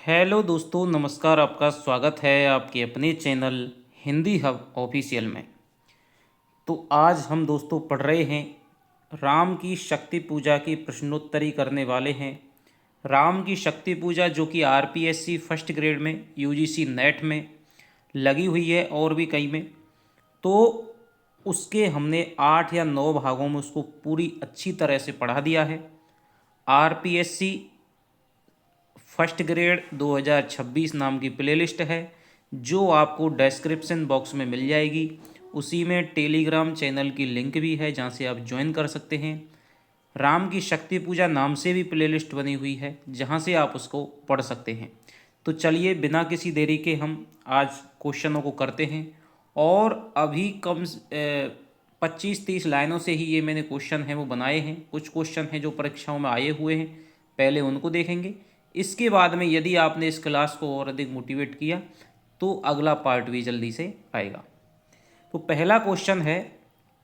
Hello दोस्तों, नमस्कार। आपका स्वागत है आपके अपने चैनल हिंदी हब ऑफिशियल में। तो आज हम दोस्तों पढ़ रहे हैं राम की शक्ति पूजा की प्रश्नोत्तरी करने वाले हैं। राम की शक्ति पूजा जो कि आरपीएससी फर्स्ट ग्रेड में, यूजीसी नेट में लगी हुई है और भी कई में। तो उसके हमने 8 या 9 भागों में उसको पूरी अच्छी तरह से पढ़ा दिया है। आरपीएससी फर्स्ट ग्रेड 2026 नाम की प्लेलिस्ट है जो आपको डिस्क्रिप्शन बॉक्स में मिल जाएगी। उसी में टेलीग्राम चैनल की लिंक भी है जहाँ से आप ज्वाइन कर सकते हैं। राम की शक्ति पूजा नाम से भी प्लेलिस्ट बनी हुई है जहाँ से आप उसको पढ़ सकते हैं। तो चलिए बिना किसी देरी के हम आज क्वेश्चनों को करते हैं। और अभी 25-30 लाइनों से ही ये मैंने क्वेश्चन हैं वो बनाए हैं। कुछ क्वेश्चन हैं जो परीक्षाओं में आए हुए हैं, पहले उनको देखेंगे। इसके बाद में यदि आपने इस क्लास को और अधिक मोटिवेट किया तो अगला पार्ट भी जल्दी से आएगा। तो पहला क्वेश्चन है,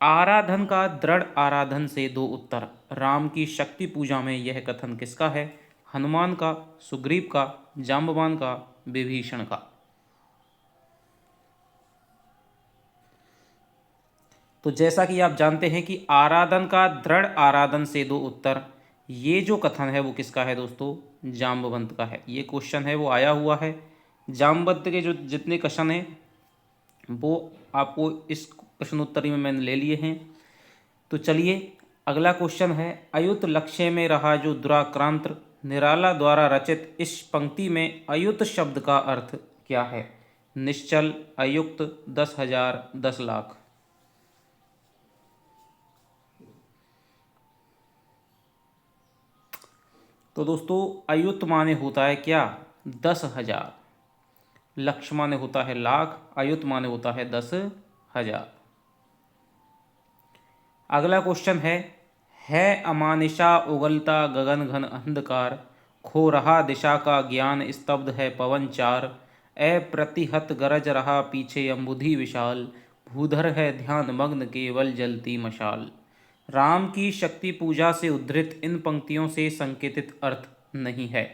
आराधन का दृढ़ आराधन से दो उत्तर। राम की शक्ति पूजा में यह कथन किसका है? हनुमान का, सुग्रीव का, जाम्बवान का, विभीषण का। तो जैसा कि आप जानते हैं कि आराधन का दृढ़ आराधन से दो उत्तर, ये जो कथन है वो किसका है दोस्तों? जाम्बवंत का है। ये क्वेश्चन है वो आया हुआ है। जाम्बवंत के जो जितने क्वेश्चन हैं वो आपको इस प्रश्नोत्तरी में मैंने ले लिए हैं। तो चलिए अगला क्वेश्चन है, अयुत लक्ष्य में रहा जो दुराक्रांत, निराला द्वारा रचित इस पंक्ति में अयुत शब्द का अर्थ क्या है? निश्चल, अयुक्त, 10,000, 10 लाख। तो दोस्तों अयुत माने होता है क्या? 10,000। लक्ष्य माने होता है लाख, अयुत माने होता है 10,000। अगला क्वेश्चन है अमानिशा उगलता गगन घन अंधकार, खो रहा दिशा का ज्ञान स्तब्ध है पवन चार, अप्रतिहत गरज रहा पीछे अम्बुधि विशाल, भूधर है ध्यान मग्न केवल जलती मशाल। राम की शक्ति पूजा से उद्धृत इन पंक्तियों से संकेतित अर्थ नहीं है।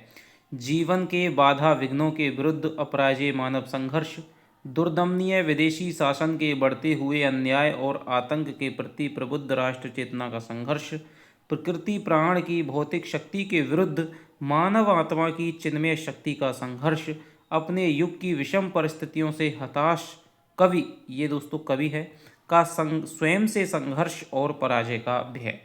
जीवन के बाधा विघ्नों के विरुद्ध अपराजय मानव संघर्ष, दुर्दमनीय विदेशी शासन के बढ़ते हुए अन्याय और आतंक के प्रति प्रबुद्ध राष्ट्र चेतना का संघर्ष, प्रकृति प्राण की भौतिक शक्ति के विरुद्ध मानव आत्मा की चिन्मय शक्ति का संघर्ष, अपने युग की विषम परिस्थितियों से हताश कवि, ये दोस्तों कवि है, का स्वयं से संघर्ष और पराजय का भय।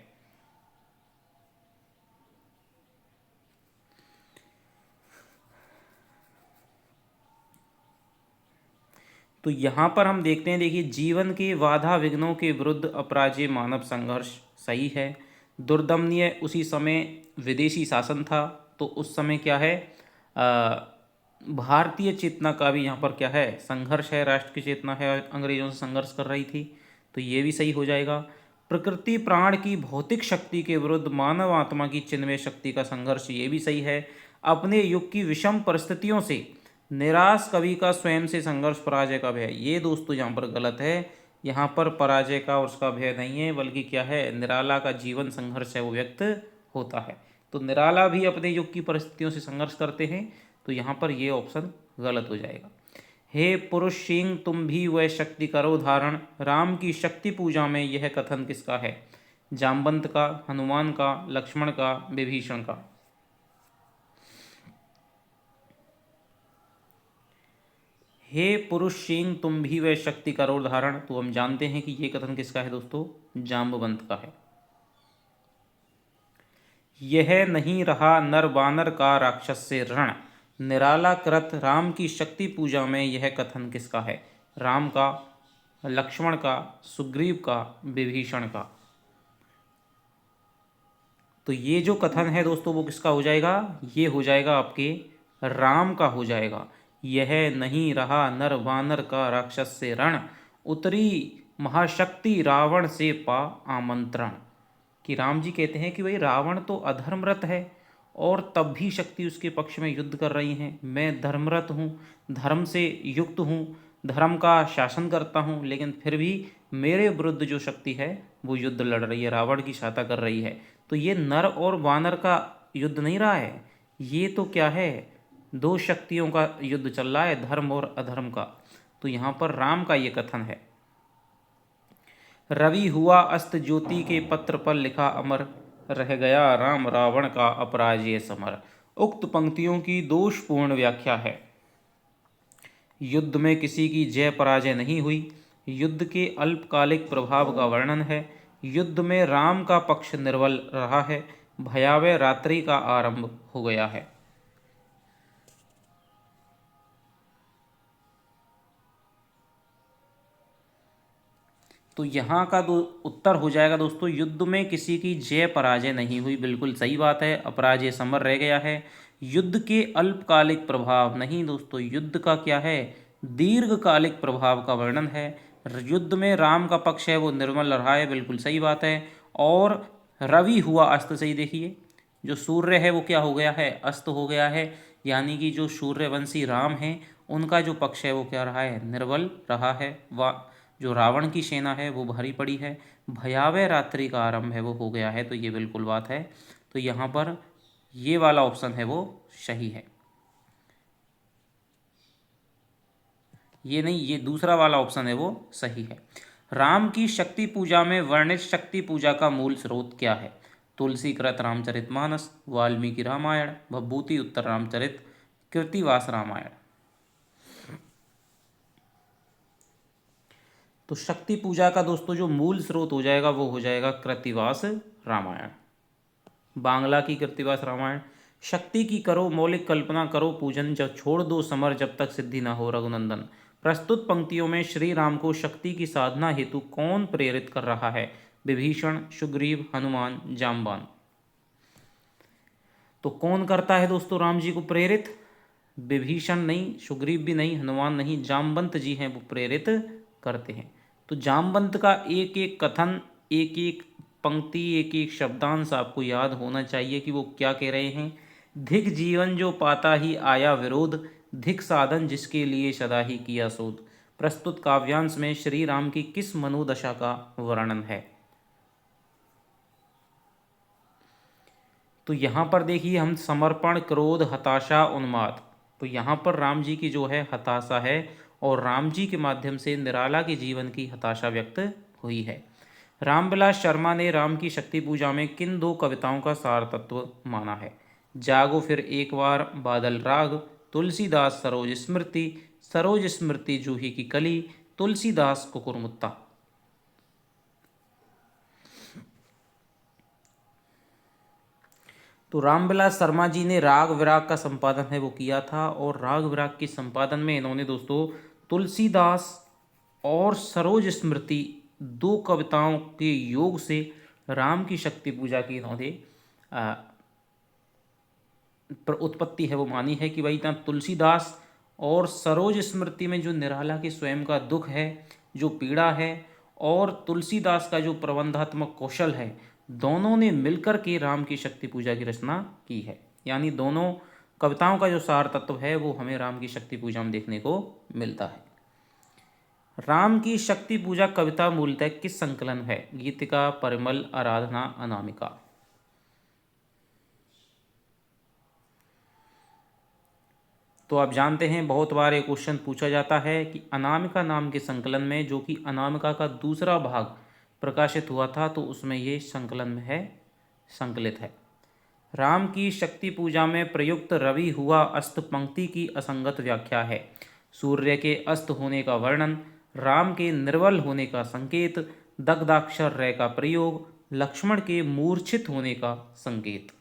तो यहाँ पर हम देखते हैं, देखिए, जीवन के बाधा विघ्नों के विरुद्ध अपराजय मानव संघर्ष सही है। दुर्दमनीय उसी समय विदेशी शासन था, तो उस समय क्या है, भारतीय चेतना का भी यहाँ पर क्या है, संघर्ष है। राष्ट्र की चेतना है अंग्रेजों से संघर्ष कर रही थी, तो ये भी सही हो जाएगा। प्रकृति प्राण की भौतिक शक्ति के विरुद्ध मानव आत्मा की चिन्मय शक्ति का संघर्ष, ये भी सही है। अपने युग की विषम परिस्थितियों से निराश कवि का स्वयं से संघर्ष पराजय का भय, ये दोस्तों यहाँ पर गलत है। यहाँ पर पराजय का और उसका भय नहीं है, बल्कि क्या है, निराला का जीवन संघर्ष है वो व्यक्त होता है। तो निराला भी अपने युग की परिस्थितियों से संघर्ष करते हैं, तो यहाँ पर ये ऑप्शन गलत हो जाएगा। हे पुरुष सिंह तुम भी वह शक्ति करो धारण, राम की शक्ति पूजा में यह कथन किसका है? जाम्बवंत का, हनुमान का, लक्ष्मण का, विभीषण का। हे पुरुष सिंह तुम भी वह शक्ति करो धारण, तो हम जानते हैं कि ये कथन किसका है दोस्तों? जाम्बवंत का है। यह नहीं रहा नर बानर का राक्षस से रण, निराला कृत राम की शक्ति पूजा में यह कथन किसका है? राम का, लक्ष्मण का, सुग्रीव का, विभीषण का। तो ये जो कथन है दोस्तों वो किसका हो जाएगा? ये हो जाएगा आपके राम का हो जाएगा। यह नहीं रहा नर वानर का राक्षस से रण, उतरी महाशक्ति रावण से पा आमंत्रण। कि राम जी कहते हैं कि भाई रावण तो अधर्मरत है और तब भी शक्ति उसके पक्ष में युद्ध कर रही हैं। मैं धर्मरत हूँ, धर्म से युक्त हूँ, धर्म का शासन करता हूँ, लेकिन फिर भी मेरे विरुद्ध जो शक्ति है वो युद्ध लड़ रही है, रावण की सहायता कर रही है। तो ये नर और वानर का युद्ध नहीं रहा है, ये तो क्या है, दो शक्तियों का युद्ध चल रहा है, धर्म और अधर्म का। तो यहाँ पर राम का ये कथन है, रवि हुआ अस्त ज्योति के पत्र पर लिखा अमर, रह गया राम रावण का अपराजय समर। उक्त पंक्तियों की दोषपूर्ण व्याख्या है। युद्ध में किसी की जय पराजय नहीं हुई, युद्ध के अल्पकालिक प्रभाव का वर्णन है। युद्ध में राम का पक्ष निर्बल रहा है, भयावह रात्रि का आरंभ हो गया है। तो यहाँ का उत्तर हो जाएगा दोस्तों, युद्ध में किसी की जय पराजय नहीं हुई, बिल्कुल सही बात है, अपराजय समर रह गया है। युद्ध के अल्पकालिक प्रभाव नहीं दोस्तों, युद्ध का क्या है, दीर्घकालिक प्रभाव का वर्णन है। युद्ध में राम का पक्ष है वो निर्मल रहा है, बिल्कुल सही बात है। और रवि हुआ अस्त, सही देखिए, जो सूर्य है वो क्या हो गया है, अस्त हो गया है, यानी कि जो सूर्यवंशी राम हैं उनका जो पक्ष है वो क्या रहा है, निर्बल रहा है। जो रावण की सेना है वो भारी पड़ी है, भयावह रात्रि का आरंभ है वो हो गया है। तो ये बिल्कुल बात है। तो यहाँ पर ये वाला ऑप्शन है वो सही है, ये नहीं, ये दूसरा वाला ऑप्शन है वो सही है। राम की शक्ति पूजा में वर्णित शक्ति पूजा का मूल स्रोत क्या है? तुलसी कृत रामचरितमानस, वाल्मीकि रामायण, भवभूति उत्तर रामचरित, कृतिवास रामायण। तो शक्ति पूजा का दोस्तों जो मूल स्रोत हो जाएगा वो हो जाएगा कृतिवास रामायण, बांग्ला की कृतिवास रामायण। शक्ति की करो मौलिक कल्पना करो पूजन, जब छोड़ दो समर जब तक सिद्धि न हो रघुनंदन। प्रस्तुत पंक्तियों में श्री राम को शक्ति की साधना हेतु कौन प्रेरित कर रहा है? विभीषण, सुग्रीव, हनुमान, जामवान। तो कौन करता है दोस्तों राम जी को प्रेरित? विभीषण नहीं, सुग्रीव भी नहीं, हनुमान नहीं, जामवंत जी हैं वो प्रेरित करते हैं। तो जामवंत का एक एक कथन, एक एक पंक्ति, एक एक शब्दांश आपको याद होना चाहिए कि वो क्या कह रहे हैं। धिक जीवन जो पाता ही आया विरोध, धिक साधन जिसके लिए सदा ही किया शोध। प्रस्तुत काव्यांश में श्री राम की किस मनोदशा का वर्णन है? तो यहाँ पर देखिए हम समर्पण, क्रोध, हताशा, उन्माद। तो यहाँ पर राम जी की जो है हताशा है, और राम जी के माध्यम से निराला के जीवन की हताशा व्यक्त हुई है। रामविलास शर्मा ने राम की शक्ति पूजा में किन दो कविताओं का सार तत्व माना है? जागो फिर एक बार, बादल राग, तुलसीदास सरोज स्मृति, सरोज स्मृति जूही की कली, तुलसीदास कुकुरमुत्ता। तो रामविलास शर्मा जी ने राग विराग का संपादन है वो किया था, और राग विराग के संपादन में इन्होंने दोस्तों तुलसीदास और सरोज स्मृति दो कविताओं के योग से राम की शक्ति पूजा की इन्होंने उत्पत्ति है वो मानी है कि भाई इतना तुलसीदास और सरोज स्मृति में जो निराला के स्वयं का दुख है, जो पीड़ा है, और तुलसीदास का जो प्रबंधात्मक कौशल है, दोनों ने मिलकर के राम की शक्ति पूजा की रचना की है। यानी दोनों कविताओं का जो सार तत्व है वो हमें राम की शक्ति पूजा में देखने को मिलता है। राम की शक्ति पूजा कविता मूलतः किस संकलन है? गीतिका, परिमल, आराधना, अनामिका। तो आप जानते हैं बहुत बार एक क्वेश्चन पूछा जाता है कि अनामिका नाम के संकलन में, जो कि अनामिका का दूसरा भाग प्रकाशित हुआ था, तो उसमें ये संकलन में है, संकलित है। राम की शक्ति पूजा में प्रयुक्त रवि हुआ अस्त पंक्ति की असंगत व्याख्या है। सूर्य के अस्त होने का वर्णन, राम के निर्बल होने का संकेत, दग्धाक्षर रे का प्रयोग, लक्ष्मण के मूर्छित होने का संकेत।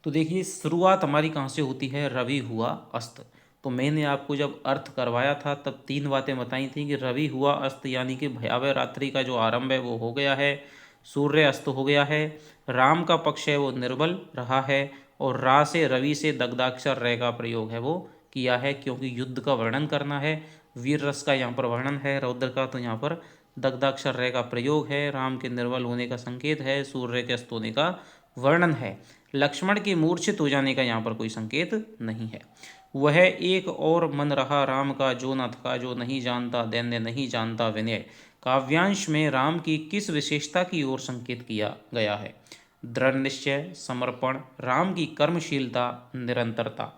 तो देखिए शुरुआत हमारी कहाँ से होती है? रवि हुआ अस्त। तो मैंने आपको जब अर्थ करवाया था तब तीन बातें बताई थी कि रवि हुआ अस्त यानी कि भयावह रात्रि का जो आरंभ है वो हो गया है, सूर्य अस्त हो गया है, राम का पक्ष है वो निर्बल रहा है, और रा से रवि से दग्धाक्षर रे का प्रयोग है वो किया है, क्योंकि युद्ध का वर्णन करना है, वीर रस का यहाँ पर वर्णन है, रौद्र का, तो यहाँ पर दग्धाक्षर रे का प्रयोग है, राम के निर्बल होने का संकेत है, सूर्य के अस्त होने का वर्णन है, लक्ष्मण के मूर्छित हो जाने का यहाँ पर कोई संकेत नहीं है। वह एक और मन रहा राम का, जो न थका जो नहीं जानता दैन्य नहीं जानता विनय। काव्यांश में राम की किस विशेषता की ओर संकेत किया गया है? दृढ़ निश्चय, समर्पण, राम की कर्मशीलता, निरंतरता।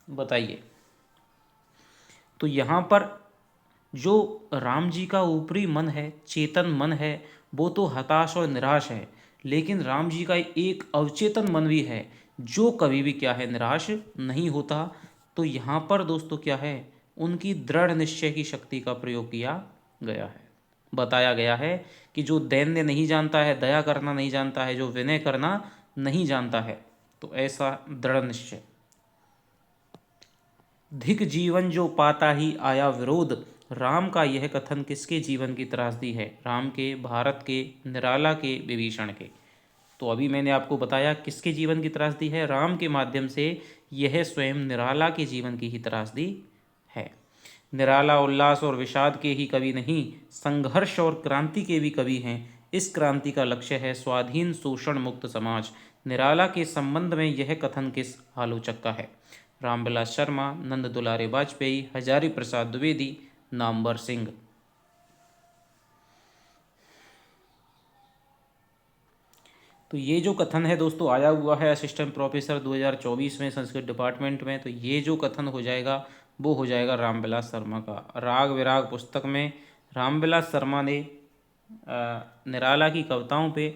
बताइए। तो यहाँ पर जो राम जी का ऊपरी मन है, चेतन मन है, वो तो हताश और निराश है, लेकिन राम जी का एक अवचेतन मन भी है जो कभी भी क्या है, निराश नहीं होता। तो यहाँ पर दोस्तों क्या है, उनकी दृढ़ निश्चय की शक्ति का प्रयोग किया गया है। बताया गया है कि जो दैन्य नहीं जानता है, दया करना नहीं जानता है, जो विनय करना नहीं जानता है, तो ऐसा दृढ़ निश्चय। धिक जीवन जो पाता ही आया विरोध, राम का यह कथन किसके जीवन की त्रासदी है? राम के, भारत के, निराला के, विभीषण के। तो अभी मैंने आपको बताया किसके जीवन की त्रासदी है, राम के माध्यम से यह स्वयं निराला के जीवन की ही त्रासदी है। निराला उल्लास और विषाद के ही कवि नहीं, संघर्ष और क्रांति के भी कवि हैं। इस क्रांति का लक्ष्य है स्वाधीन शोषण मुक्त समाज। निराला के संबंध में यह कथन किस आलोचक का है? रामविलास शर्मा, नंद दुलारे वाजपेयी, हजारी प्रसाद द्विवेदी, नामवर सिंह। तो ये जो कथन है दोस्तों आया हुआ है असिस्टेंट प्रोफेसर 2024 में संस्कृत डिपार्टमेंट में, तो ये जो कथन हो जाएगा वो हो जाएगा रामविलास शर्मा का। राग विराग पुस्तक में रामविलास शर्मा ने निराला की कविताओं पे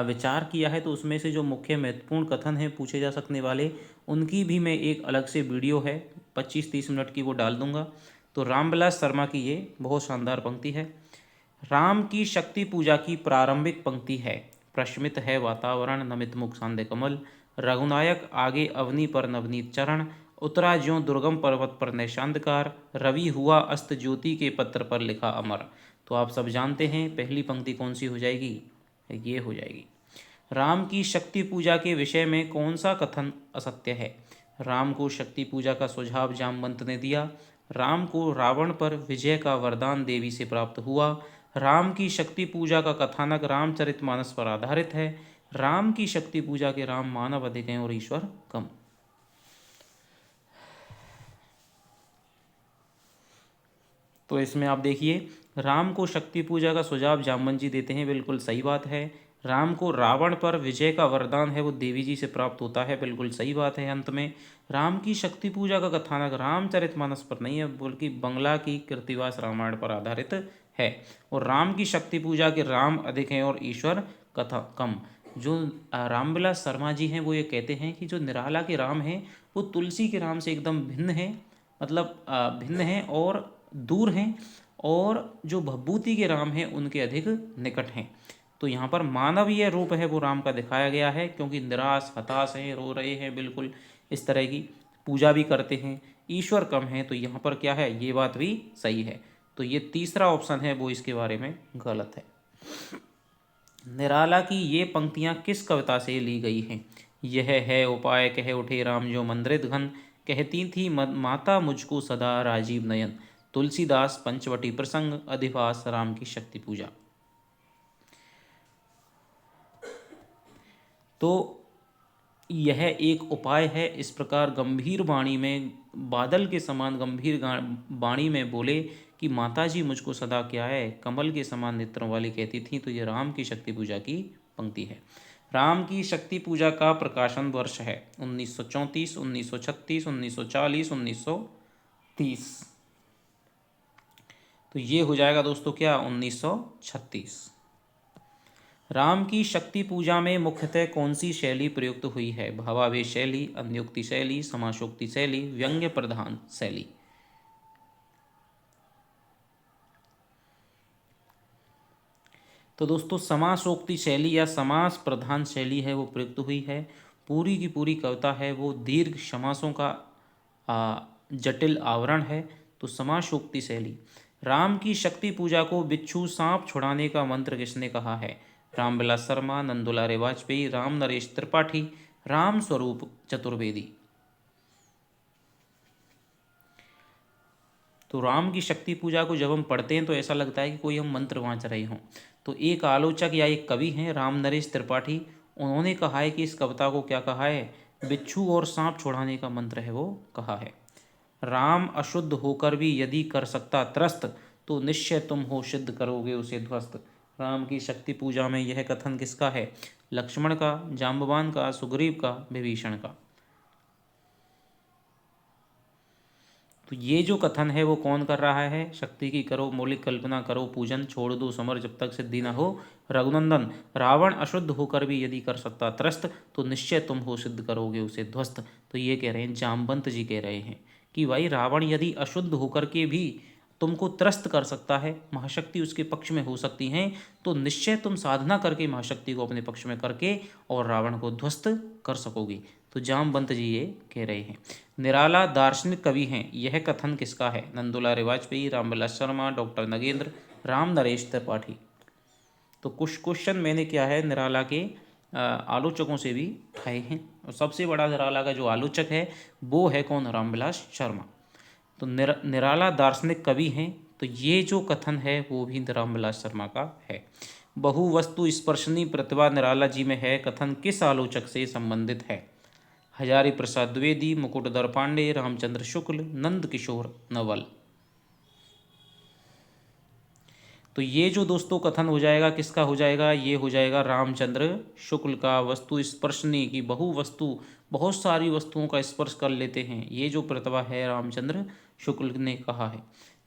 विचार किया है। तो उसमें से जो मुख्य महत्वपूर्ण कथन हैं पूछे जा सकने वाले, उनकी भी मैं एक अलग से वीडियो है 25-30 मिनट की, वो डाल दूंगा। तो रामविलास शर्मा की ये बहुत शानदार पंक्ति है। राम की शक्ति पूजा की प्रारंभिक पंक्ति है, प्रशमित है वातावरण, नमित मुख सांदे कमल, रघुनायक आगे अवनी पर नवनीत चरण, उतरा ज्यों दुर्गम पर्वत पर नैशांधकार, रवि हुआ अस्त ज्योति के पत्र पर लिखा अमर। तो आप सब जानते हैं पहली पंक्ति कौन सी हो जाएगी, ये हो जाएगी। राम की शक्ति पूजा के विषय में कौन सा कथन असत्य है? राम को शक्ति पूजा का सुझाव जामवंत ने दिया, राम को रावण पर विजय का वरदान देवी से प्राप्त हुआ, राम की शक्ति पूजा का कथानक रामचरितमानस पर आधारित है, राम की शक्ति पूजा के राम मानव अधिक हैं और ईश्वर कम। तो इसमें आप देखिए, राम को शक्ति पूजा का सुझाव जामवंत जी देते हैं, बिल्कुल सही बात है। राम को रावण पर विजय का वरदान है वो देवी जी से प्राप्त होता है, बिल्कुल सही बात है। अंत में राम की शक्ति पूजा का कथानक रामचरितमानस पर नहीं है बल्कि बंगला की कृतिवास रामायण पर आधारित है, और राम की शक्ति पूजा के राम अधिक हैं और ईश्वर कथा कम। जो रामविलास शर्मा जी हैं वो ये कहते हैं कि जो निराला के राम हैं वो तुलसी के राम से एकदम भिन्न है, मतलब भिन्न हैं और दूर हैं, और जो भभूति के राम हैं उनके अधिक निकट हैं। तो यहाँ पर मानवीय रूप है वो राम का दिखाया गया है, क्योंकि निराश हताश हैं, रो रहे हैं, बिल्कुल इस तरह की पूजा भी करते हैं, ईश्वर कम है। तो यहाँ पर क्या है, ये बात भी सही है। तो ये तीसरा ऑप्शन है वो इसके बारे में गलत है। निराला की ये पंक्तियाँ किस कविता से ली गई हैं? यह है उपाय कह उठे राम जो मंद्रित घन, कहती थी माता मुझको सदा राजीव नयन। तुलसीदास, पंचवटी प्रसंग, अधिवास, राम की शक्ति पूजा। तो यह एक उपाय है। इस प्रकार गंभीर वाणी में, बादल के समान गंभीर वाणी में बोले कि माताजी मुझको सदा क्या है, कमल के समान नेत्रों वाली कहती थी। तो ये राम की शक्ति पूजा की पंक्ति है। राम की शक्ति पूजा का प्रकाशन वर्ष है 1934, 1936, 1940, 1930। तो ये हो जाएगा दोस्तों क्या, 1936। राम की शक्ति पूजा में मुख्यतः कौन सी शैली प्रयुक्त हुई है? भावावेश शैली, अन्योक्ति शैली, समासोक्ति शैली, व्यंग्य प्रधान शैली। तो दोस्तों समासोक्ति शैली या समास प्रधान शैली है वो प्रयुक्त हुई है। पूरी की पूरी कविता है वो दीर्घ समासों का जटिल आवरण है। तो समासोक्ति शैली। राम की शक्ति पूजा को बिच्छू सांप छुड़ाने का मंत्र किसने कहा है? रामविलास शर्मा, नंदुलारे वाजपेयी, राम नरेश त्रिपाठी, राम स्वरूप चतुर्वेदी। तो राम की शक्ति पूजा को जब हम पढ़ते हैं तो ऐसा लगता है कि कोई हम मंत्र वाँच रहे हों। तो एक आलोचक या एक कवि हैं राम नरेश त्रिपाठी, उन्होंने कहा है कि इस कविता को क्या कहा है, बिच्छू और सांप छुड़ाने का मंत्र है वो कहा है। राम अशुद्ध होकर भी यदि कर सकता त्रस्त, तो निश्चय तुम हो सिद्ध करोगे उसे ध्वस्त। राम की शक्ति पूजा में यह कथन किसका है? लक्ष्मण का, जाम्बवान का, सुग्रीव का, विभीषण का। तो ये जो कथन है वो कौन कर रहा है? शक्ति की करो मौलिक कल्पना, करो पूजन, छोड़ दो समर जब तक सिद्धि न हो। रघुनंदन, रावण अशुद्ध होकर भी यदि कर सकता त्रस्त, तो निश्चय तुम हो सिद्ध करोगे उसे ध्वस्त। तो ये कह रहे हैं, जामवंत जी कह रहे हैं कि भाई रावण यदि अशुद्ध होकर के भी तुमको त्रस्त कर सकता है, महाशक्ति उसके पक्ष में हो सकती हैं, तो निश्चय तुम साधना करके महाशक्ति को अपने पक्ष में करके और रावण को ध्वस्त कर सकोगे। तो जामवंत जी ये कह रहे हैं। निराला दार्शनिक कवि हैं, यह कथन किसका है? नंदुलारे वाजपेयी, रामविलास शर्मा, डॉक्टर नगेंद्र, राम नरेश त्रिपाठी। तो कुछ क्वेश्चन मैंने क्या है निराला के आलोचकों से भी उठाए हैं, और सबसे बड़ा निराला का जो आलोचक है वो है कौन? रामविलास शर्मा। तो निराला दार्शनिक कवि हैं, तो ये जो कथन है वो भी रामविलास शर्मा का है। बहु वस्तु स्पर्शनी प्रतिभा निराला जी में है, कथन किस आलोचक से संबंधित है? हजारी प्रसाद द्विवेदी, मुकुटधर पांडे, रामचंद्र शुक्ल, नंद किशोर नवल। तो ये जो दोस्तों कथन हो जाएगा किसका हो जाएगा? ये हो जाएगा रामचंद्र शुक्ल का। वस्तु स्पर्शनी की बहु वस्तु, बहुत सारी वस्तुओं का स्पर्श कर लेते हैं, ये जो प्रतिभा है रामचंद्र शुक्ल ने कहा है।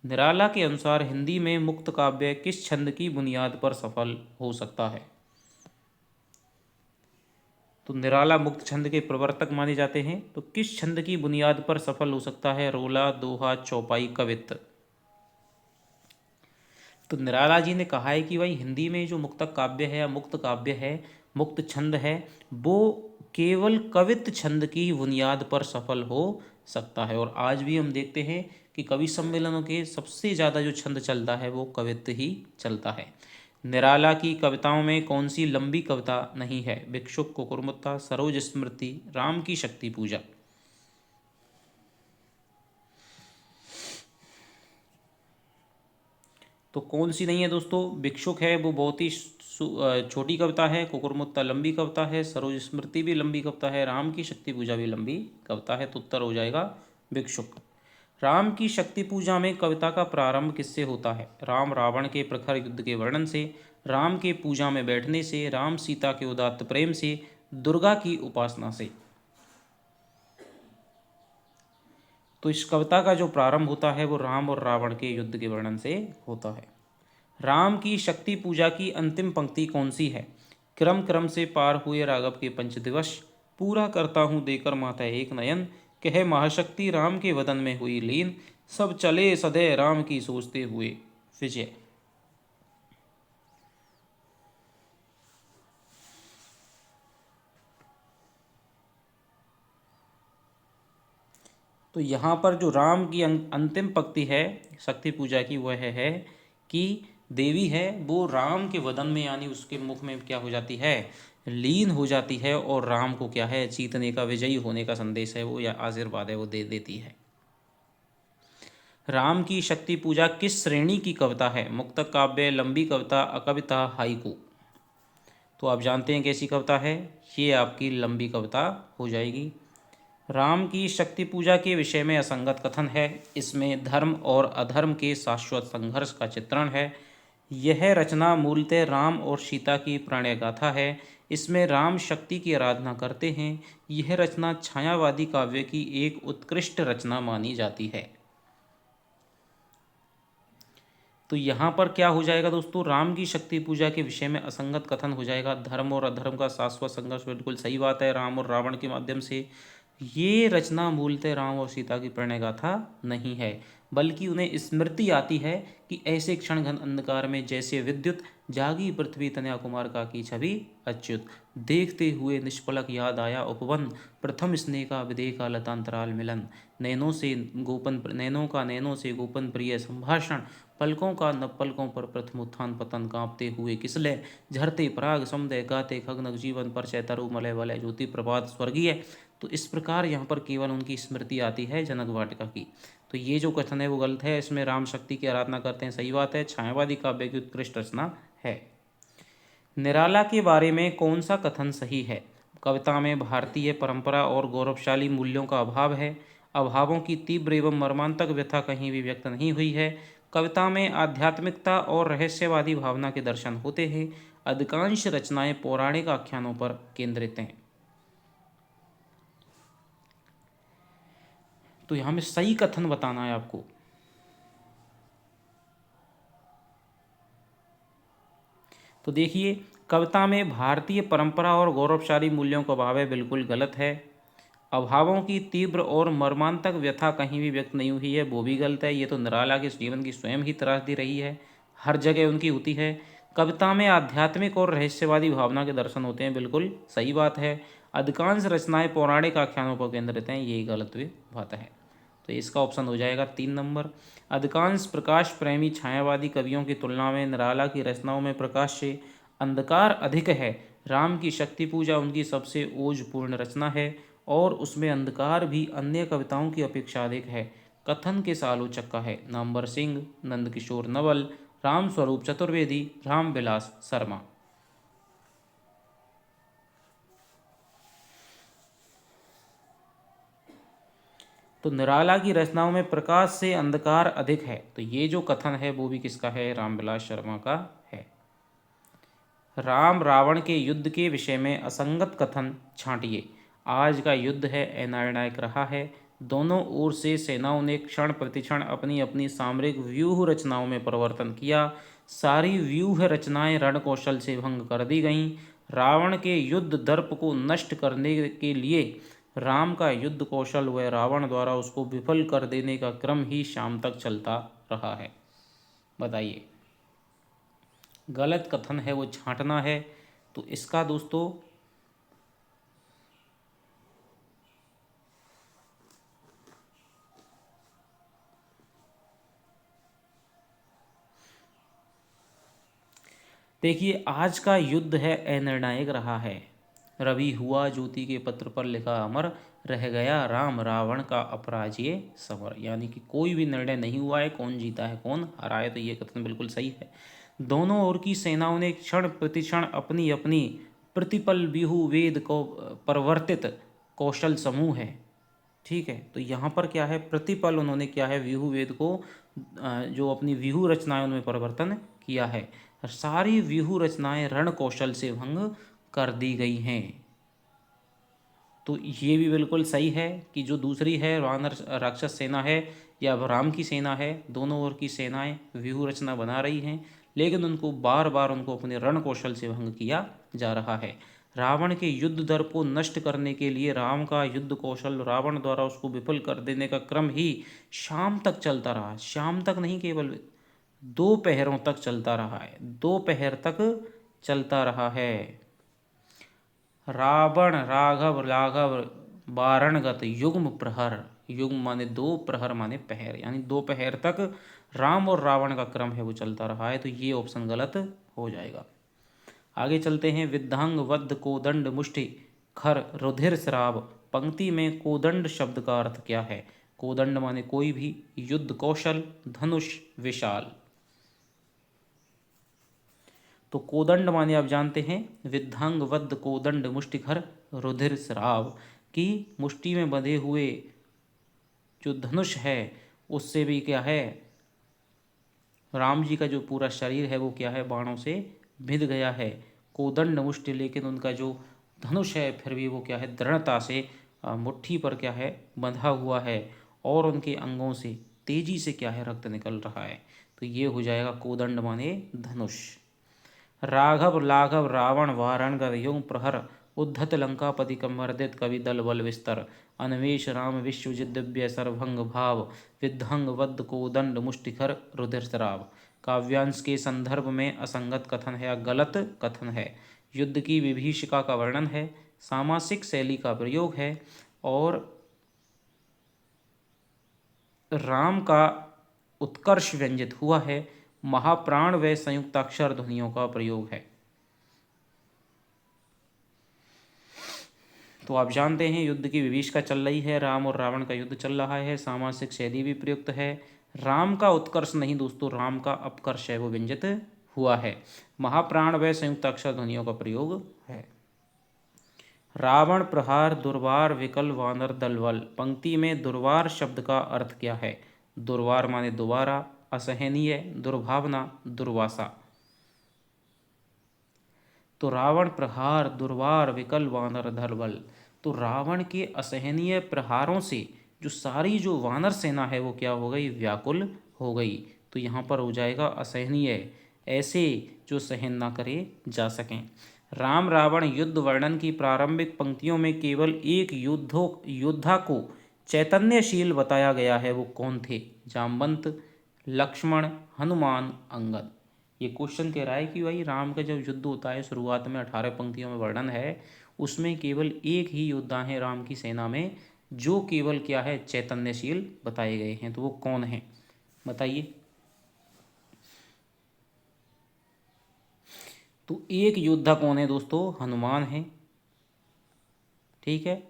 निराला के अनुसार हिंदी में मुक्त काव्य किस छंद की बुनियाद पर सफल हो सकता है? तो निराला मुक्त छंद के प्रवर्तक माने जाते हैं, तो किस छंद की बुनियाद पर सफल हो सकता है? रोला, दोहा, चौपाई, कवित्त। तो निराला जी ने कहा है कि भाई हिंदी में जो मुक्तक काव्य है या मुक्त काव्य है, मुक्त छंद है, वो केवल कवित्त छंद की बुनियाद पर सफल हो सकता है। और आज भी हम देखते हैं कि कवि सम्मेलनों के सबसे ज़्यादा जो छंद चलता है वो कवित्त ही चलता है। निराला की कविताओं में कौन सी लंबी कविता नहीं है? भिक्षुक, कुकुरमुत्ता, सरोज स्मृति, राम की शक्ति पूजा। तो कौन सी नहीं है दोस्तों? भिक्षुक है वो बहुत ही छोटी कविता है, कुकुरमुत्ता लंबी कविता है, सरोज स्मृति भी लंबी कविता है, राम की शक्ति पूजा भी लंबी कविता है। तो उत्तर हो जाएगा भिक्षुक। राम की शक्ति पूजा में कविता का प्रारंभ किससे होता है? राम रावण के प्रखर युद्ध के वर्णन से, राम के पूजा में बैठने से, राम सीता के उदात्त प्रेम से, दुर्गा की उपासना से। तो इस कविता का जो प्रारंभ होता है वो राम और रावण के युद्ध के वर्णन से होता है। राम की शक्ति पूजा की अंतिम पंक्ति कौन सी है? क्रम क्रम से पार हुए राघव के पंचदिवस, पूरा करता हूँ देकर माता एक नयन, कहे महाशक्ति राम के वदन में हुई लीन, सब चले सदै राम की सोचते हुए विजय। तो यहाँ पर जो राम की अंतिम पंक्ति है शक्ति पूजा की वह है कि देवी है वो राम के वदन में यानी उसके मुख में क्या हो जाती है? लीन हो जाती है, और राम को क्या है? जीतने का, विजयी होने का संदेश है वो, या आशीर्वाद है वो दे देती है। राम की शक्ति पूजा किस श्रेणी की कविता है? मुक्तक काव्य, लंबी कविता, अकविता, हाइकू। तो आप जानते हैं कैसी कविता है, ये आपकी लंबी कविता हो जाएगी। राम की शक्ति पूजा के विषय में असंगत कथन है, इसमें धर्म और अधर्म के शाश्वत संघर्ष का चित्रण है। यह रचना मूलतः राम और सीता की प्रणय गाथा है, इसमें राम शक्ति की आराधना करते हैं। यह रचना छायावादी काव्य की एक उत्कृष्ट रचना मानी जाती है। तो यहाँ पर क्या हो जाएगा दोस्तों? राम की शक्ति पूजा के विषय में असंगत कथन हो जाएगा। धर्म और अधर्म का शाश्वत संघर्ष, बिल्कुल सही बात है, राम और रावण के माध्यम से। ये रचना मूलतः राम और सीता की प्रणय गाथा नहीं है, बल्कि उन्हें स्मृति आती है कि ऐसे क्षण घन अंधकार में जैसे विद्युत, जागी पृथ्वी तनया कुमार का की छवि अच्युत, देखते हुए निष्पलक याद आया उपवन, प्रथम स्नेह का विदेह का लतांतराल मिलन, नैनों से गोपन, नैनों का नैनों से गोपन प्रिय संभाषण, पलकों का नव पलकों पर प्रथम उत्थान पतन, कांपते हुए किसले, झरते पराग समुदय, गाते खगनक जीवन पर चैतरु मलय वलय, ज्योति प्रभात स्वर्गीय। तो इस प्रकार यहाँ पर केवल उनकी स्मृति आती है जनक वाटिका की। तो ये जो कथन है वो गलत है, इसमें राम शक्ति की आराधना करते हैं, सही बात है, छायावादी काव्य की उत्कृष्ट रचना है। निराला के बारे में कौन सा कथन सही है? कविता में भारतीय परंपरा और गौरवशाली मूल्यों का अभाव है, अभावों की तीव्र एवं मर्मांतक व्यथा कहीं भी व्यक्त नहीं हुई है, कविता में आध्यात्मिकता और रहस्यवादी भावना के दर्शन होते हैं। अधिकांश रचनाएं पौराणिक आख्यानों पर केंद्रित हैं। तो यहाँ में सही कथन बताना है आपको। तो देखिए, कविता में भारतीय परंपरा और गौरवशाली मूल्यों का अभाव है, बिल्कुल गलत है। अभावों की तीव्र और मर्मांतक व्यथा कहीं भी व्यक्त नहीं हुई है, वो भी गलत है। ये तो निराला के जीवन की स्वयं ही त्रासदी रही है, हर जगह उनकी होती है। कविता में आध्यात्मिक और रहस्यवादी भावना के दर्शन होते हैं, बिल्कुल सही बात है। अधिकांश रचनाएं पौराणिक आख्यानों पर केंद्रित हैं, ये गलत भी बात है। तो इसका ऑप्शन हो जाएगा 3 नंबर। अधिकांश प्रकाश प्रेमी छायावादी कवियों की तुलना में निराला की रचनाओं में प्रकाश से अंधकार अधिक है। राम की शक्ति पूजा उनकी सबसे ओजपूर्ण रचना है और उसमें अंधकार भी अन्य कविताओं की अपेक्षा अधिक है। कथन के आलोचक का है नामवर सिंह, नंदकिशोर नवल, राम स्वरूप चतुर्वेदी, रामविलास शर्मा। तो निराला की रचनाओं में प्रकाश से अंधकार अधिक है, तो ये जो कथन है वो भी किसका है? रामविलास शर्मा का है। राम रावण के युद्ध के विषय में असंगत कथन छांटिए। आज का युद्ध है निर्णायक रहा है। दोनों ओर से सेनाओं ने क्षण प्रतिक्षण अपनी अपनी सामरिक व्यूह रचनाओं में परिवर्तन किया। सारी व्यूह रचनाएं रण कौशल से भंग कर दी गईं। रावण के युद्ध दर्प को नष्ट करने के लिए राम का युद्ध कौशल व रावण द्वारा उसको विफल कर देने का क्रम ही शाम तक चलता रहा है। बताइए, गलत कथन है वो छांटना है। तो इसका दोस्तों देखिए, आज का युद्ध है अनिर्णायक रहा है। रवि हुआ ज्योति के पत्र पर लिखा अमर, रह गया राम रावण का अपराजय समर। यानी कि कोई भी निर्णय नहीं हुआ है, कौन जीता है कौन हारा है। तो ये कथन बिल्कुल सही है। दोनों ओर की सेनाओं ने क्षण प्रतिक्षण अपनी अपनी प्रतिपल व्यूह वेद को परिवर्तित कौशल समूह है। ठीक है, तो यहाँ पर क्या है? प्रतिपल उन्होंने क्या है? व्यूह वेद को जो अपनी व्यूह रचनाएं उनमें परिवर्तन किया है। सारी व्यूह रचनाएं रण कौशल से भंग कर दी गई हैं। तो ये भी बिल्कुल सही है कि जो दूसरी है वानर राक्षस सेना है या राम की सेना है, दोनों ओर की सेनाएं व्यूह रचना बना रही हैं, लेकिन उनको बार बार उनको अपने रण कौशल से भंग किया जा रहा है। रावण के युद्ध दर को नष्ट करने के लिए राम का युद्ध कौशल रावण द्वारा उसको विफल कर देने का क्रम ही शाम तक चलता रहा। शाम तक नहीं, केवल 2 पहरों तक चलता रहा है। 2 पहर तक चलता रहा है। रावण राघव लाघव वारणगत युग्म प्रहर। युग्म माने 2, प्रहर माने पहर, यानी 2 पहर तक राम और रावण का क्रम है वो चलता रहा है। तो ये ऑप्शन गलत हो जाएगा। आगे चलते हैं। विद्धांग वध कोदंड मुष्टि खर रुधिर श्राव। पंक्ति में कोदंड शब्द का अर्थ क्या है? कोदंड माने कोई भी, युद्ध कौशल, धनुष, विशाल। तो कोदंड माने आप जानते हैं विद्धांग वध कोदंड मुष्टिखर रुधिर स्राव, की मुष्टि में बंधे हुए जो धनुष है उससे भी क्या है, राम जी का जो पूरा शरीर है वो क्या है? बाणों से भिद गया है। कोदंड मुष्टि, लेकिन उनका जो धनुष है फिर भी वो क्या है? दृढ़ता से मुट्ठी पर क्या है? बंधा हुआ है और उनके अंगों से तेजी से क्या है? रक्त निकल रहा है। तो ये हो जाएगा कोदंड माने धनुष। राघव लाघव रावण वारणगत युग प्रहर उद्धत लंकापति कमर्दित कवि दल बल विस्तर अन्वेष राम विश्वजित दिव्य सर्वभंग भाव विद्धंग वध कोदंड मुष्टिखर रुधिर श्राव। काव्यांश के संदर्भ में असंगत कथन है या गलत कथन है। युद्ध की विभीषिका का वर्णन है, सामासिक शैली का प्रयोग है और राम का उत्कर्ष व्यंजित हुआ है। महाप्राण व संयुक्ताक्षर ध्वनियों का प्रयोग है। तो आप जानते हैं युद्ध की विभीषिका चल रही है, राम और रावण का युद्ध चल रहा है, सामासिक शैली भी प्रयुक्त है। राम का उत्कर्ष नहीं दोस्तों, राम का अपकर्ष है वो व्यंजित हुआ है। महाप्राण व संयुक्ताक्षर ध्वनियों का प्रयोग है। रावण प्रहार दुर्वार विकल वानर दलवल। पंक्ति में दुर्वार शब्द का अर्थ क्या है? दुर्वार माने दोबारा, असहनीय, दुर्भावना, दुर्वासा। तो रावण प्रहार दुर्वार विकल वानर धर बल। तो रावण के असहनीय प्रहारों से जो सारी जो वानर सेना है वो क्या हो गई, व्याकुल हो गई। तो यहाँ पर हो जाएगा असहनीय, ऐसे जो सहन ना करे जा सकें। राम रावण युद्ध वर्णन की प्रारंभिक पंक्तियों में केवल एक योद्धा को चैतन्यशील बताया गया है, वो कौन थे? जामवंत, लक्ष्मण, हनुमान, अंगद। ये क्वेश्चन कह रहा है कि भाई राम का जब युद्ध होता है शुरुआत में 18 पंक्तियों में वर्णन है, उसमें केवल एक ही योद्धा है राम की सेना में जो केवल क्या है, चैतन्यशील बताए गए हैं। तो वो कौन है बताइए? तो एक योद्धा कौन है दोस्तों? हनुमान है, ठीक है,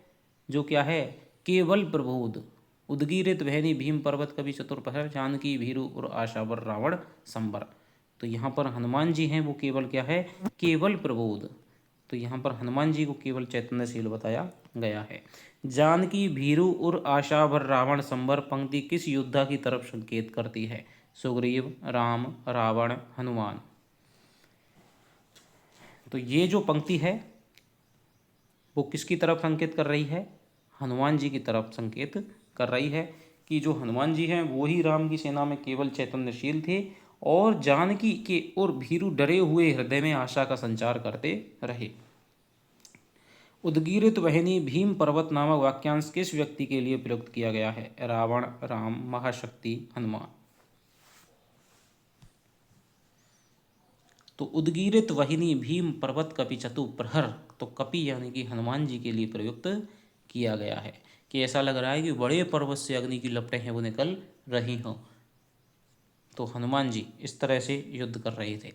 जो क्या है, केवल प्रबोध, उदगीरित भैनी भीम पर्वत कवि चतुर्प्रहर जानकी भीरु और आशावर रावण संबर। तो यहाँ पर हनुमान जी हैं, वो केवल क्या है, केवल प्रबोध। तो यहाँ पर हनुमान जी को केवल चैतन्यशील बताया गया है। जानकी भीरु और आशावर रावण संबर पंक्ति किस योद्धा की तरफ संकेत करती है? सुग्रीव, राम, रावण, हनुमान। तो ये जो पंक्ति है वो किसकी तरफ संकेत कर रही है? हनुमान जी की तरफ संकेत कर रही है कि जो हनुमान जी हैं वो ही राम की सेना में केवल चैतन्यशील थे और जानकी के और भीरु डरे हुए हृदय में आशा का संचार करते रहे। उदगीरित वहनी भीम पर्वत नामक वाक्यांश किस व्यक्ति के लिए प्रयुक्त किया गया है? रावण, राम, महाशक्ति, हनुमान। तो उदगीरित वहिनी भीम पर्वत कपि चतु प्रहर, तो कपि यानी कि हनुमान जी के लिए प्रयुक्त किया गया है कि ऐसा लग रहा है कि बड़े पर्वत से अग्नि की लपटें हैं वो निकल रही हों। तो हनुमान जी इस तरह से युद्ध कर रहे थे।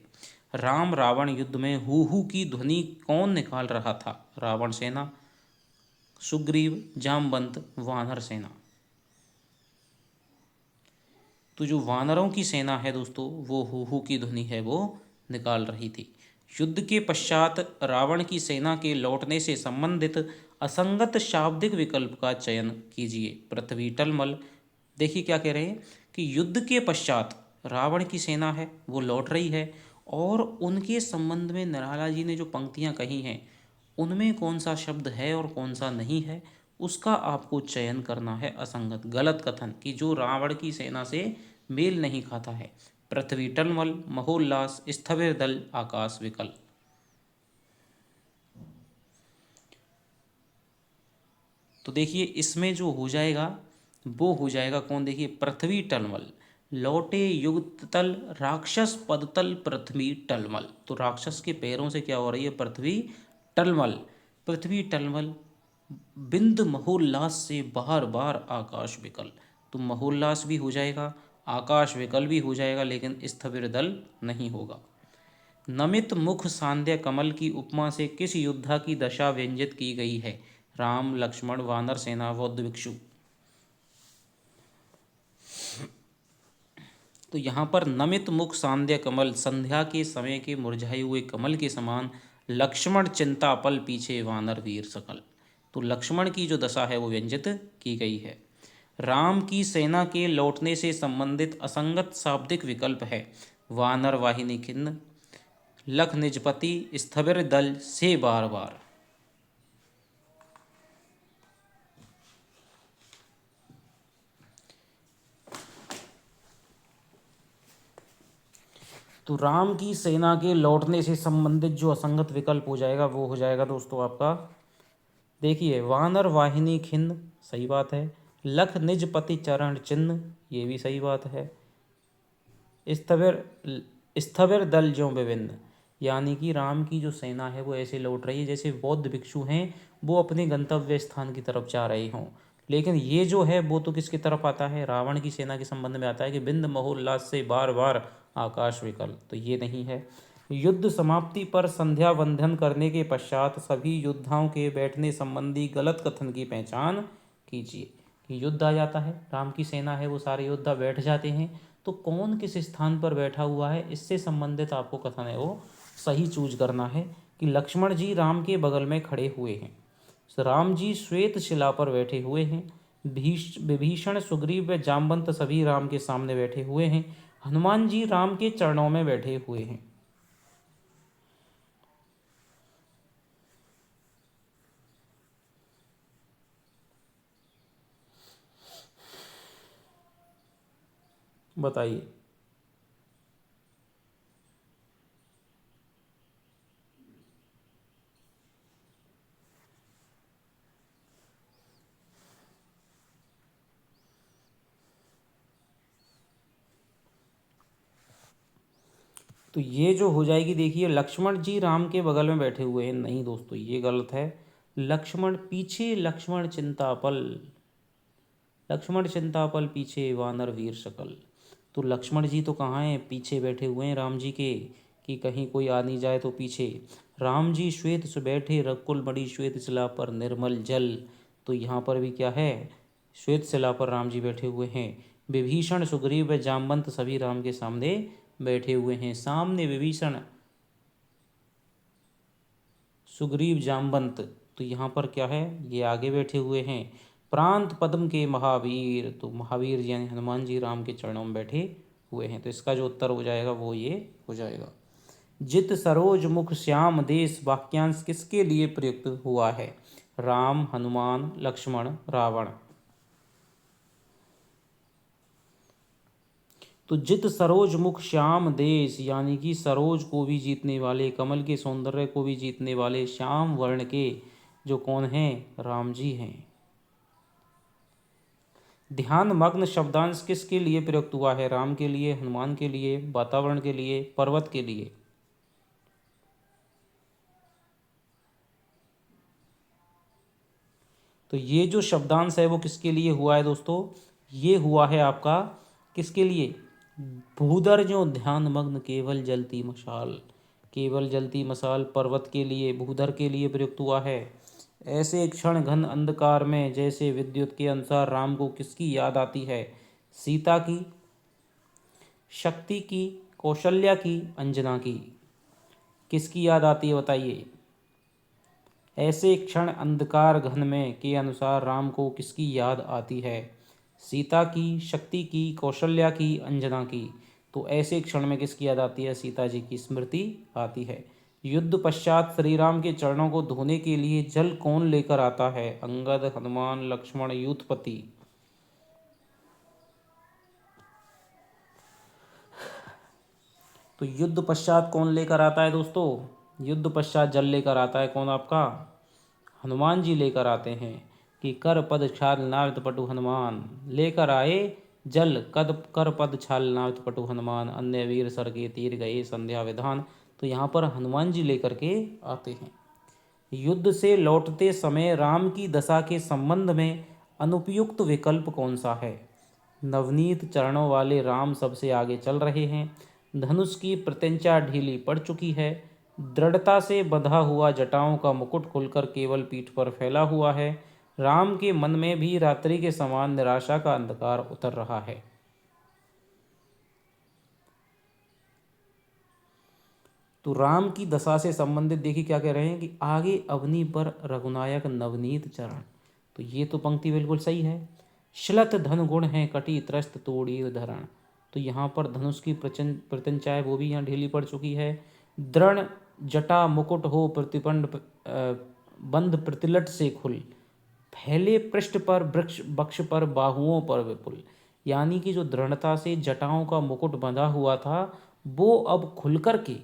राम रावण युद्ध में हू हू की ध्वनि कौन निकाल रहा था? रावण सेना, सुग्रीव, जामवंत, वानर सेना। तो जो वानरों की सेना है दोस्तों वो हू हू की ध्वनि है वो निकाल रही थी। युद्ध के पश्चात रावण की सेना के लौटने से संबंधित असंगत शाब्दिक विकल्प का चयन कीजिए। पृथ्वी टलमल। देखिए क्या कह रहे हैं कि युद्ध के पश्चात रावण की सेना है वो लौट रही है और उनके संबंध में निराला जी ने जो पंक्तियां कही हैं उनमें कौन सा शब्द है और कौन सा नहीं है उसका आपको चयन करना है। असंगत, गलत कथन कि जो रावण की सेना से मेल नहीं खाता है। पृथ्वी टलमल, महोल्लास, स्थविर दल, आकाश विकल। तो देखिए इसमें जो हो जाएगा वो हो जाएगा कौन? देखिए पृथ्वी टलमल, लौटे युग तल, राक्षस पदतल पृथ्वी टलमल। तो राक्षस के पैरों से क्या हो रही है? पृथ्वी टलमल। पृथ्वी टलमल, बिंद महोल्लास से बार बार आकाश विकल। तो महोल्लास भी हो जाएगा, आकाश विकल भी हो जाएगा, लेकिन स्थविर दल नहीं होगा। नमित मुख सांध्य कमल की उपमा से किस योद्धा की दशा व्यंजित की गई है? राम, लक्ष्मण, वानर सेना, बौद्ध भिक्षु। तो यहाँ पर नमित मुख सांध्य कमल, संध्या के समय के मुरझाए हुए कमल के समान, लक्ष्मण चिंता पल पीछे, वानर वीर सकल। तो लक्ष्मण की जो दशा है वो व्यंजित की गई है। राम की सेना के लौटने से संबंधित असंगत शाब्दिक विकल्प है। वानर वाहिनी खिन्न, लख निजपति, स्थविर दल से बार बार। तो राम की सेना के लौटने से संबंधित जो असंगत विकल्प हो जाएगा वो हो जाएगा दोस्तों आपका, देखिए वानर वाहिनी खिन्न, सही बात है। लख निज पति चरण चिन्ह, ये भी सही बात है। स्थविर स्थविर दल ज्यों विभिन्न, यानी कि राम की जो सेना है वो ऐसे लौट रही है जैसे बौद्ध भिक्षु हैं वो अपने गंतव्य स्थान की तरफ जा रहे हों। लेकिन ये जो है वो तो किसकी तरफ आता है? रावण की सेना के संबंध में आता है कि बिंद महोल्लास से बार बार आकाश विकल। तो ये नहीं है। युद्ध समाप्ति पर संध्या वंदन करने के पश्चात सभी योद्धाओं के बैठने संबंधी गलत कथन की पहचान कीजिए। कि युद्ध आ जाता है, राम की सेना है वो सारे योद्धा बैठ जाते हैं, तो कौन किस स्थान पर बैठा हुआ है इससे संबंधित आपको कथन है वो सही चूज करना है। कि लक्ष्मण जी राम के बगल में खड़े हुए हैं, राम जी श्वेत शिला पर बैठे हुए हैं, विभीषण, सुग्रीव व जामवंत सभी राम के सामने बैठे हुए हैं, हनुमान जी राम के चरणों में बैठे हुए हैं। बताइए। तो ये जो हो जाएगी, देखिए लक्ष्मण जी राम के बगल में बैठे हुए हैं, नहीं दोस्तों ये गलत है। लक्ष्मण पीछे, लक्ष्मण चिंतापल, लक्ष्मण चिंतापल पीछे वानर वीर सकल। तो लक्ष्मण जी तो कहाँ हैं, पीछे बैठे हुए हैं राम जी के, कि कहीं कोई आ नहीं जाए तो पीछे। राम जी श्वेत से बैठे रकुल मणि श्वेत शिला पर निर्मल जल। तो यहाँ पर भी क्या है, श्वेत शिला पर राम जी बैठे हुए हैं। विभीषण सुग्रीव व जामवंत सभी राम के सामने बैठे हुए हैं। सामने विभीषण सुग्रीव जामवंत, तो यहाँ पर क्या है, ये आगे बैठे हुए हैं। प्रांत पद्म के महावीर, तो महावीर यानी हनुमान जी राम के चरणों में बैठे हुए हैं। तो इसका जो उत्तर हो जाएगा वो ये हो जाएगा। जित सरोज मुख श्याम देश वाक्यांश किसके लिए प्रयुक्त हुआ है? राम, हनुमान, लक्ष्मण, रावण। तो जित सरोज मुख श्याम देश, यानी कि सरोज को भी जीतने वाले, कमल के सौंदर्य को भी जीतने वाले श्याम वर्ण के जो कौन हैं, राम जी हैं। ध्यान मग्न शब्दांश किसके लिए प्रयुक्त हुआ है? राम के लिए, हनुमान के लिए, वातावरण के लिए, पर्वत के लिए। तो ये जो शब्दांश है वो किसके लिए हुआ है दोस्तों? ये हुआ है आपका किसके लिए? भूधर जो ध्यान मग्न केवल जलती मशाल, केवल जलती मशाल पर्वत के लिए, भूधर के लिए प्रयुक्त हुआ है। ऐसे क्षण घन अंधकार में जैसे विद्युत के अनुसार राम को किसकी याद आती है? सीता की, शक्ति की, कौशल्या की, अंजना की। किसकी याद आती है बताइए? ऐसे क्षण अंधकार घन में के अनुसार राम को किसकी याद आती है? सीता की, शक्ति की, कौशल्या की, अंजना की। तो ऐसे क्षण में किसकी याद आती है? सीता जी की स्मृति आती है। युद्ध पश्चात श्री राम के चरणों को धोने के लिए जल कौन लेकर आता है? अंगद, हनुमान, लक्ष्मण, यूथपति। तो युद्ध पश्चात कौन लेकर आता है दोस्तों? युद्ध पश्चात जल लेकर आता है कौन आपका? हनुमान जी लेकर आते हैं। कि कर पद छाल नारद पटु हनुमान, लेकर आए जल कद कर पद छाल नारद पटु हनुमान, अन्य वीर सर के तीर गए संध्या विधान। तो यहाँ पर हनुमान जी लेकर के आते हैं। युद्ध से लौटते समय राम की दशा के संबंध में अनुपयुक्त विकल्प कौन सा है? नवनीत चरणों वाले राम सबसे आगे चल रहे हैं, धनुष की प्रत्यंचा ढीली पड़ चुकी है, दृढ़ता से बंधा हुआ जटाओं का मुकुट खुलकर केवल पीठ पर फैला हुआ है, राम के मन में भी रात्रि के समान निराशा का अंधकार उतर रहा है। तो राम की दशा से संबंधित देखिए क्या कह रहे हैं, कि आगे अवनी पर रघुनायक नवनीत चरण। तो ये तो पंक्ति बिल्कुल सही है। श्लथ धन गुण है कटी त्रस्त तोड़ी धरण। तो यहाँ पर धनुष की प्रत्यंचा है वो भी यहाँ ढीली पड़ चुकी है। दृढ़ जटा मुकुट हो प्रतिपंड बंध प्रतिलट से खुल, फैले पृष्ठ पर वृक्ष बक्ष पर बाहुओं पर विपुल। यानी कि जो दृढ़ता से जटाओं का मुकुट बंधा हुआ था वो अब खुल कर के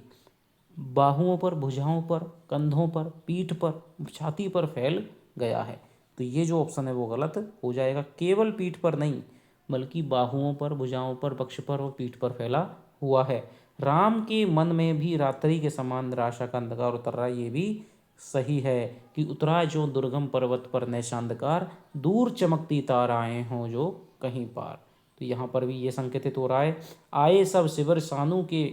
बाहुओं पर, भुजाओं पर, कंधों पर, पीठ पर, छाती पर फैल गया है। तो ये जो ऑप्शन है वो गलत हो जाएगा। केवल पीठ पर नहीं बल्कि बाहुओं पर, भुजाओं पर, पक्ष पर और पीठ पर फैला हुआ है। राम के मन में भी रात्रि के समान निराशा का अंधकार उतर रहा है, ये भी सही है। कि उतरा जो दुर्गम पर्वत पर नैशांधकार, दूर चमकती ताराएं हों जो कहीं पार। तो यहाँ पर भी ये संकेतित हो रहा है। आए सब शिविर शानु के,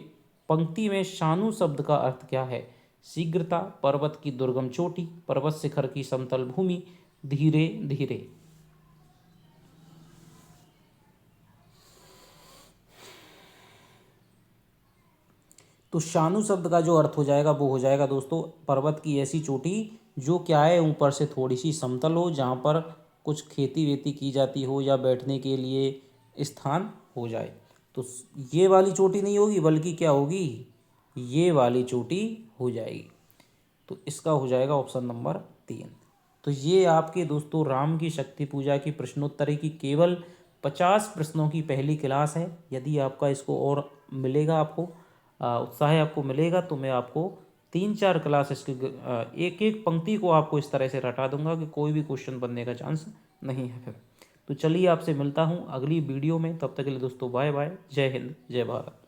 पंक्ति में शानु शब्द का अर्थ क्या है? शीघ्रता, पर्वत की दुर्गम चोटी, पर्वत शिखर की समतल भूमि, धीरे धीरे। तो शानु शब्द का जो अर्थ हो जाएगा वो हो जाएगा दोस्तों पर्वत की ऐसी चोटी जो क्या है, ऊपर से थोड़ी सी समतल हो, जहाँ पर कुछ खेती वेती की जाती हो या बैठने के लिए स्थान हो जाए। तो ये वाली चोटी नहीं होगी बल्कि क्या होगी, ये वाली चोटी हो जाएगी। तो इसका हो जाएगा ऑप्शन नंबर 3। तो ये आपके दोस्तों राम की शक्ति पूजा की प्रश्नोत्तरी की केवल 50 प्रश्नों की पहली क्लास है। यदि आपका इसको और मिलेगा, आपको उत्साह आपको मिलेगा, तो मैं आपको 3-4 क्लास इसकी एक एक पंक्ति को आपको इस तरह से रटा दूंगा कि कोई भी क्वेश्चन बनने का चांस नहीं है फिर। तो चलिए आपसे मिलता हूँ अगली वीडियो में, तब तक के लिए दोस्तों बाय बाय, जय हिंद जय भारत।